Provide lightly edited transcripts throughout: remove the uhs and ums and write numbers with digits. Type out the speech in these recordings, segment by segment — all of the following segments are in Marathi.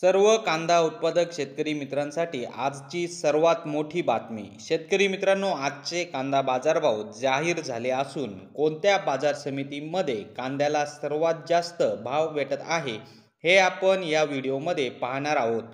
सर्व कांदा उत्पादक शेतकरी मित्रांसाठी आजची सर्वात मोठी बातमी। शेतकरी मित्रांनो, आजचे कांदा बाजारभाव जाहीर झाले असून कोणत्या बाजार समितीमध्ये कांद्याला सर्वात जास्त भाव भेटत आहे हे आपण या व्हिडिओमध्ये पाहणार आहोत।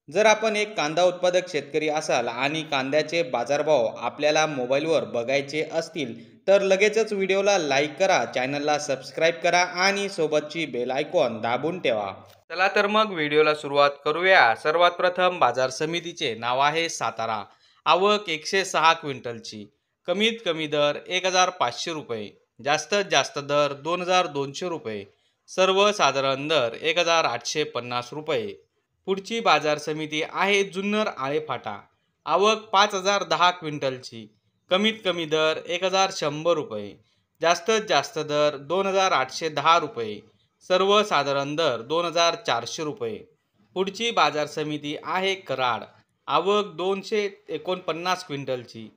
जर आपण एक कांदा उत्पादक शेतकरी असाल आणि कांद्याचे बाजारभाव आपल्याला मोबाईलवर बघायचे असतील तर लगेचच व्हिडिओला लाईक करा, चॅनलला सबस्क्राईब करा आणि सोबतची बेल आयकॉन दाबून ठेवा। चला तर मग व्हिडिओला सुरुवात करूया। सर्वात प्रथम बाजार समितीचे नाव आहे सातारा। आवक 106 क्विंटलची। कमीत कमी दर 1500 रुपये, जास्तीत जास्त दर 2200 रुपये, सर्वसाधारण दर 1850 रुपये। पुढची बाजार समिती आहे जुन्नर आळेफाटा। आवक 5010 क्विंटलची। कमीत कमी दर 1100 रुपये, जास्तीत जास्त दर 2810 रुपये, सर्वसाधारण दर 2400 रुपये। पुढची बाजार समिती आहे कराड। आवक 249 क्विंटलची।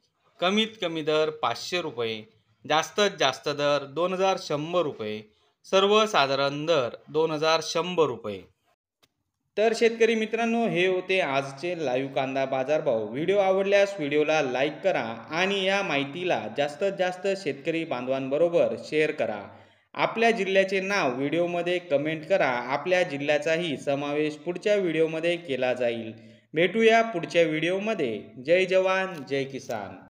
कमीत कमी दर 500 रुपये, जास्तीत जास्त दर 2100 रुपये, सर्वसाधारण दर 2100 रुपये। तर शेतकरी मित्रांनो, हे होते आजचे लाईव्ह कांदा बाजारभाव। व्हिडिओ आवडल्यास व्हिडिओला लाईक करा आणि या माहितीला जास्तीत जास्त शेतकरी बांधवांबरोबर शेअर करा। आपल्या जिल्ह्याचे नाव व्हिडिओमध्ये कमेंट करा। आपल्या जिल्ह्याचाही समावेश पुढच्या व्हिडिओमध्ये केला जाईल। भेटूया पुढच्या व्हिडिओमध्ये। जय जवान जय किसान।